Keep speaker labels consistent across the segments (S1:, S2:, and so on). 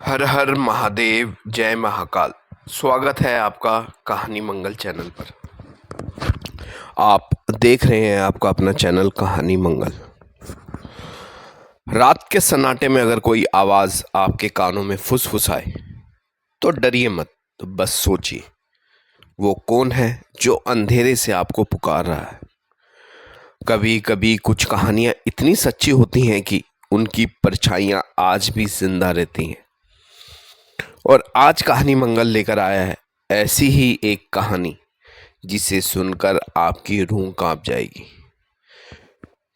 S1: हर हर महादेव, जय महाकाल। स्वागत है आपका कहानी मंगल चैनल पर। आप देख रहे हैं आपका अपना चैनल कहानी मंगल। रात के सन्नाटे में अगर कोई आवाज़ आपके कानों में फुसफुसाए तो डरिए मत, तो बस सोचिए वो कौन है जो अंधेरे से आपको पुकार रहा है। कभी कभी कुछ कहानियाँ इतनी सच्ची होती हैं कि उनकी परछाइयाँ आज भी जिंदा रहती हैं। और आज कहानी मंगल लेकर आया है ऐसी ही एक कहानी जिसे सुनकर आपकी रूह कांप जाएगी,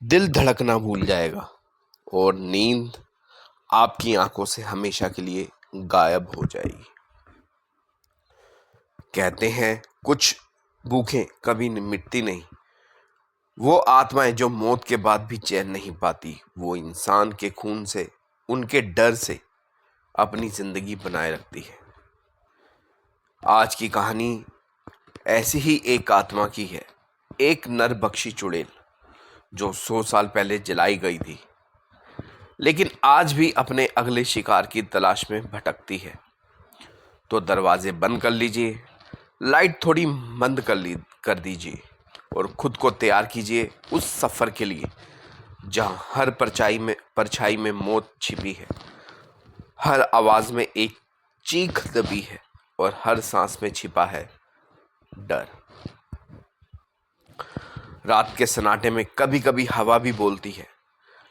S1: दिल धड़कना भूल जाएगा और नींद आपकी आंखों से हमेशा के लिए गायब हो जाएगी। कहते हैं कुछ भूखें कभी मिटती नहीं। वो आत्माएं जो मौत के बाद भी चैन नहीं पाती, वो इंसान के खून से, उनके डर से अपनी जिंदगी बनाए रखती है। आज की कहानी ऐसी ही एक आत्मा की है, एक नर बख्शी चुड़ैल जो 100 साल पहले जलाई गई थी, लेकिन आज भी अपने अगले शिकार की तलाश में भटकती है। तो दरवाजे बंद कर लीजिए, लाइट थोड़ी मंद कर दीजिए और खुद को तैयार कीजिए उस सफ़र के लिए जहां हर परछाई में मौत छिपी है, हर आवाज़ में एक चीख दबी है और हर सांस में छिपा है डर। रात के सन्नाटे में कभी कभी हवा भी बोलती है,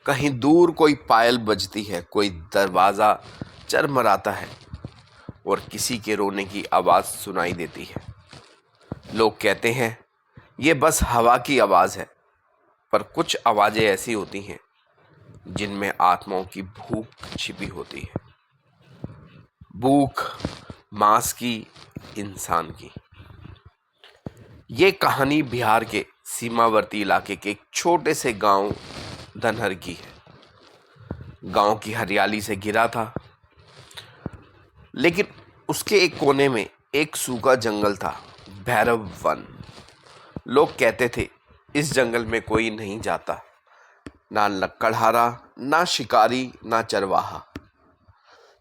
S1: कहीं दूर कोई पायल बजती है, कोई दरवाज़ा चरमराता है और किसी के रोने की आवाज़ सुनाई देती है। लोग कहते हैं ये बस हवा की आवाज़ है, पर कुछ आवाज़ें ऐसी होती हैं जिनमें आत्माओं की भूख छिपी होती है। भूख मांस की, इंसान की। ये कहानी बिहार के सीमावर्ती इलाके के एक छोटे से गांव धनहर की है। गांव की हरियाली से घिरा था, लेकिन उसके एक कोने में एक सूखा जंगल था, भैरव वन। लोग कहते थे इस जंगल में कोई नहीं जाता, ना लकड़हारा, ना शिकारी, ना चरवाहा,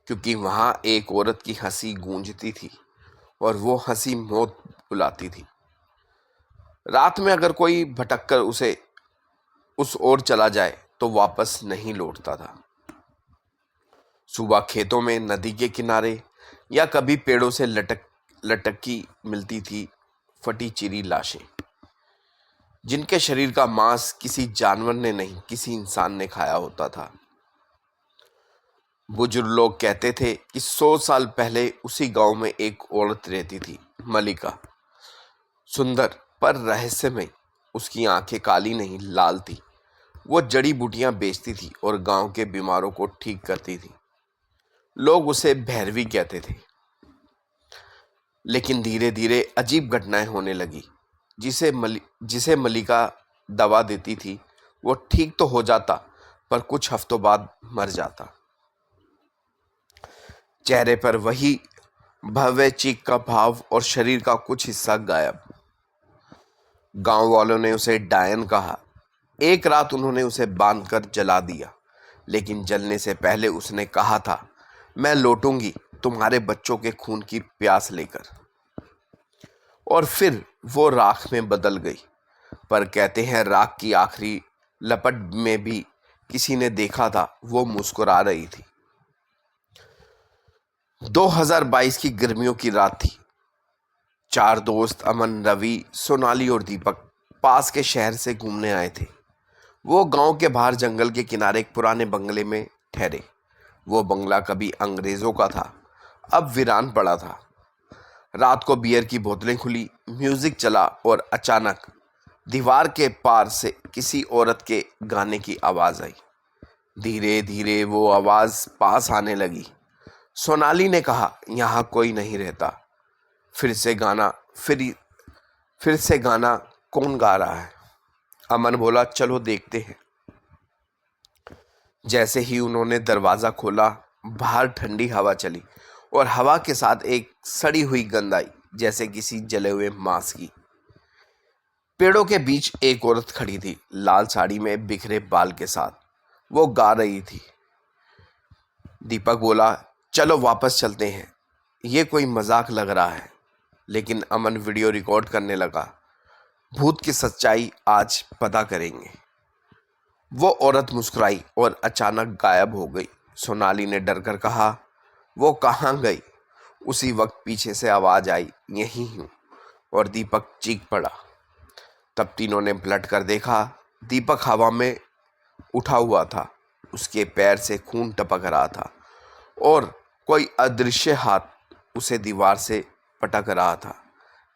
S1: क्योंकि वहां एक औरत की हंसी गूंजती थी और वो हंसी मौत बुलाती थी। रात में अगर कोई भटककर उस ओर चला जाए तो वापस नहीं लौटता था। सुबह खेतों में, नदी के किनारे या कभी पेड़ों से लटकी मिलती थी फटी चिरी लाशें, जिनके शरीर का मांस किसी जानवर ने नहीं, किसी इंसान ने खाया होता था। बुजुर्ग लोग कहते थे कि 100 साल पहले उसी गांव में एक औरत रहती थी, मलिका। सुंदर पर रहस्यमय। उसकी आंखें काली नहीं, लाल थी। वो जड़ी बूटियां बेचती थी और गांव के बीमारों को ठीक करती थी। लोग उसे भैरवी कहते थे। लेकिन धीरे धीरे अजीब घटनाएं होने लगी। जिसे मलिका दवा देती थी वो ठीक तो हो जाता, पर कुछ हफ्तों बाद मर जाता। चेहरे पर वही भव्य चीख का भाव और शरीर का कुछ हिस्सा गायब। गांव वालों ने उसे डायन कहा। एक रात उन्होंने उसे बांधकर जला दिया, लेकिन जलने से पहले उसने कहा था, मैं लौटूंगी तुम्हारे बच्चों के खून की प्यास लेकर। और फिर वो राख में बदल गई। पर कहते हैं राख की आखिरी लपट में भी किसी ने देखा था, वो मुस्कुरा रही थी। 2022 की गर्मियों की रात थी। 4 दोस्त, अमन, रवि, सोनाली और दीपक, पास के शहर से घूमने आए थे। वो गांव के बाहर जंगल के किनारे एक पुराने बंगले में ठहरे। वो बंगला कभी अंग्रेजों का था, अब वीरान पड़ा था। रात को बियर की बोतलें खुली, म्यूजिक चला और अचानक दीवार के पार से किसी औरत के गाने की आवाज आई। धीरे धीरे वो आवाज पास आने लगी। सोनाली ने कहा, यहाँ कोई नहीं रहता। फिर से गाना कौन गा रहा है? अमन बोला, चलो देखते हैं। जैसे ही उन्होंने दरवाजा खोला, बाहर ठंडी हवा चली और हवा के साथ एक सड़ी हुई गंध आई, जैसे किसी जले हुए मांस की। पेड़ों के बीच एक औरत खड़ी थी, लाल साड़ी में बिखरे बाल के साथ। वो गा रही थी। दीपक बोला, चलो वापस चलते हैं, ये कोई मजाक लग रहा है। लेकिन अमन वीडियो रिकॉर्ड करने लगा। भूत की सच्चाई आज पता करेंगे। वो औरत मुस्कुराई और अचानक गायब हो गई। सोनाली ने डर कर कहा, वो कहाँ गई? उसी वक्त पीछे से आवाज आई, यहीं हूँ। और दीपक चीख पड़ा। तब तीनों ने पलट कर देखा। दीपक हवा में उठा हुआ था, उसके पैर से खून टपक रहा था और कोई अदृश्य हाथ उसे दीवार से पटक रहा था।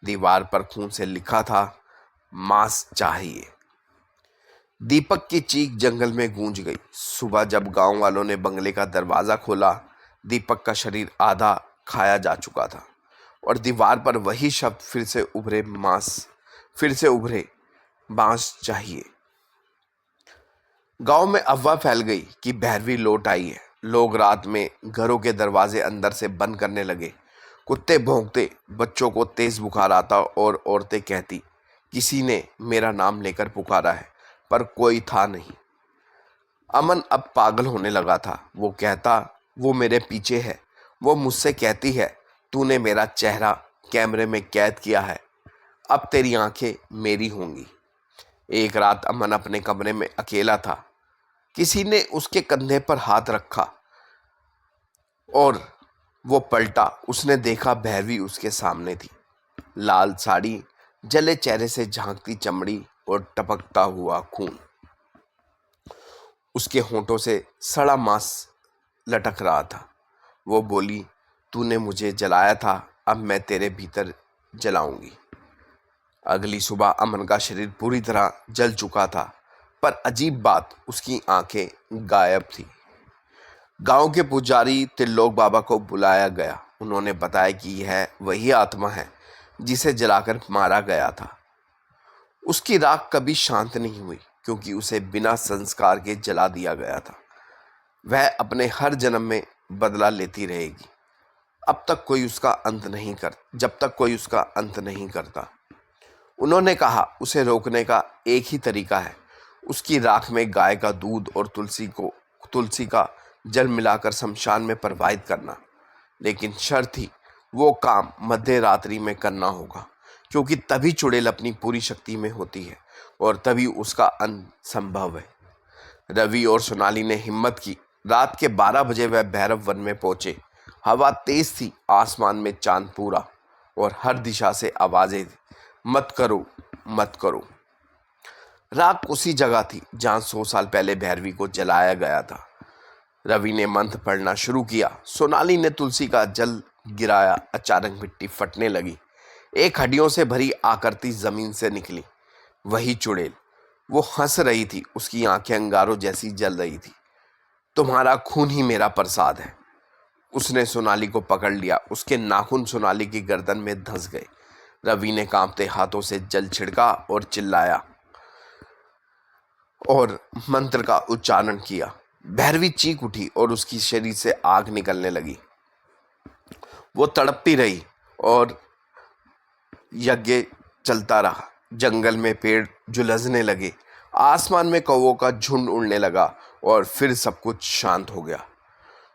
S1: दीवार पर खून से लिखा था, मांस चाहिए। दीपक की चीख जंगल में गूंज गई। सुबह जब गांव वालों ने बंगले का दरवाजा खोला, दीपक का शरीर आधा खाया जा चुका था और दीवार पर वही शब्द फिर से उभरे, मांस चाहिए। गांव में अफवाह फैल गई कि भैरवी लौट आई है। लोग रात में घरों के दरवाजे अंदर से बंद करने लगे। कुत्ते भौंकते, बच्चों को तेज बुखार आता और औरतें कहती, किसी ने मेरा नाम लेकर पुकारा है, पर कोई था नहीं। अमन अब पागल होने लगा था। वो कहता, वो मेरे पीछे है। वो मुझसे कहती है, तूने मेरा चेहरा कैमरे में कैद किया है, अब तेरी आंखें मेरी होंगी। एक रात अमन अपने कमरे में अकेला था। किसी ने उसके कंधे पर हाथ रखा और वो पलटा। उसने देखा भैरवी उसके सामने थी। लाल साड़ी, जले चेहरे से झांकती चमड़ी और टपकता हुआ खून। उसके होंठों से सड़ा मांस लटक रहा था। वो बोली, तूने मुझे जलाया था, अब मैं तेरे भीतर जलाऊंगी। अगली सुबह अमन का शरीर पूरी तरह जल चुका था, पर अजीब बात, उसकी आंखें गायब थी। गांव के पुजारी त्रिलोक बाबा को बुलाया गया। उन्होंने बताया कि यह वही आत्मा है जिसे जलाकर मारा गया था। उसकी राख कभी शांत नहीं हुई, क्योंकि उसे बिना संस्कार के जला दिया गया था। वह अपने हर जन्म में बदला लेती रहेगी, जब तक कोई उसका अंत नहीं करता। उन्होंने कहा, उसे रोकने का एक ही तरीका है, उसकी राख में गाय का दूध और तुलसी का जल मिलाकर शमशान में प्रवाहित करना। लेकिन शर्त थी, वो काम मध्य रात्रि में करना होगा, क्योंकि तभी चुड़ैल अपनी पूरी शक्ति में होती है और तभी उसका अंत संभव है। रवि और सोनाली ने हिम्मत की। रात के 12 बजे वह भैरव वन में पहुंचे। हवा तेज थी, आसमान में चांद पूरा और हर दिशा से आवाजें थी, मत करो, मत करो। राख उसी जगह थी जहां 100 साल पहले भैरवी को जलाया गया था। रवि ने मंत्र पढ़ना शुरू किया। सोनाली ने तुलसी का जल गिराया। अचानक मिट्टी फटने लगी। एक हड्डियों से भरी आकृति जमीन से निकली। वही चुड़ैल। वो हंस रही थी, उसकी आंखें अंगारों जैसी जल रही थी। तुम्हारा खून ही मेरा प्रसाद है। उसने सोनाली को पकड़ लिया। उसके नाखून सोनाली की गर्दन में धंस गए। रवि ने कांपते हाथों से जल छिड़का और चिल्लाया और मंत्र का उच्चारण किया। भैरवी चीख उठी और उसकी शरीर से आग निकलने लगी। वो तड़पती रही और यज्ञ चलता रहा। जंगल में पेड़ झुलसने लगे, आसमान में कौवों का झुंड उड़ने लगा और फिर सब कुछ शांत हो गया।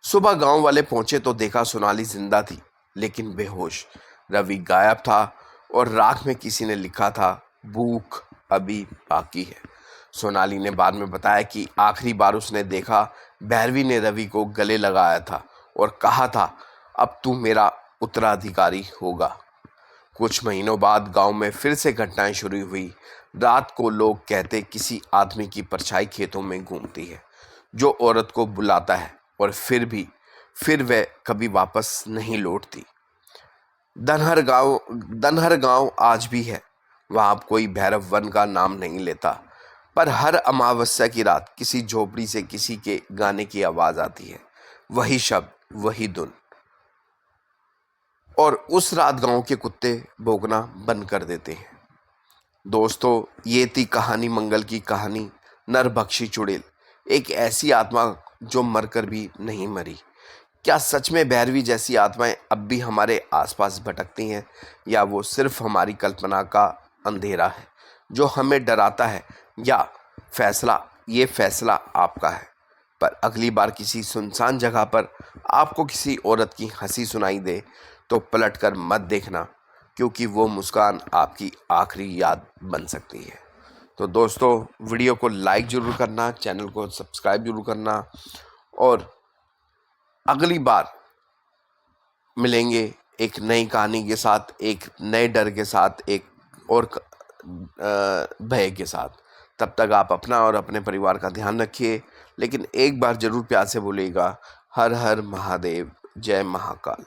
S1: सुबह गांव वाले पहुंचे तो देखा सोनाली जिंदा थी, लेकिन बेहोश। रवि गायब था और राख में किसी ने लिखा था, भूख अभी बाकी है। सोनाली ने बाद में बताया कि आखिरी बार उसने देखा, भैरवी ने रवि को गले लगाया था और कहा था, अब तू मेरा उत्तराधिकारी होगा। कुछ महीनों बाद गांव में फिर से घटनाएं शुरू हुई। रात को लोग कहते, किसी आदमी की परछाई खेतों में घूमती है जो औरत को बुलाता है और फिर वह कभी वापस नहीं लौटती। दनहर गांव आज भी है। वहां कोई भैरव वन का नाम नहीं लेता, पर हर अमावस्या की रात किसी झोपड़ी से किसी के गाने की आवाज आती है। वही शब्द, वही धुन। और उस रात गांव के कुत्ते भौंकना बंद कर देते हैं। दोस्तों, ये थी कहानी मंगल की कहानी, नरभक्षी चुड़ैल। एक ऐसी आत्मा जो मरकर भी नहीं मरी। क्या सच में भैरवी जैसी आत्माएं अब भी हमारे आसपास भटकती हैं, या वो सिर्फ हमारी कल्पना का अंधेरा है जो हमें डराता है? या ये फैसला आपका है। पर अगली बार किसी सुनसान जगह पर आपको किसी औरत की हंसी सुनाई दे तो पलटकर मत देखना, क्योंकि वो मुस्कान आपकी आखिरी याद बन सकती है। तो दोस्तों, वीडियो को लाइक ज़रूर करना, चैनल को सब्सक्राइब जरूर करना, और अगली बार मिलेंगे एक नई कहानी के साथ, एक नए डर के साथ, एक और भय के साथ। तब तक आप अपना और अपने परिवार का ध्यान रखिए, लेकिन एक बार ज़रूर प्यार से बोलिएगा, हर हर महादेव, जय महाकाल।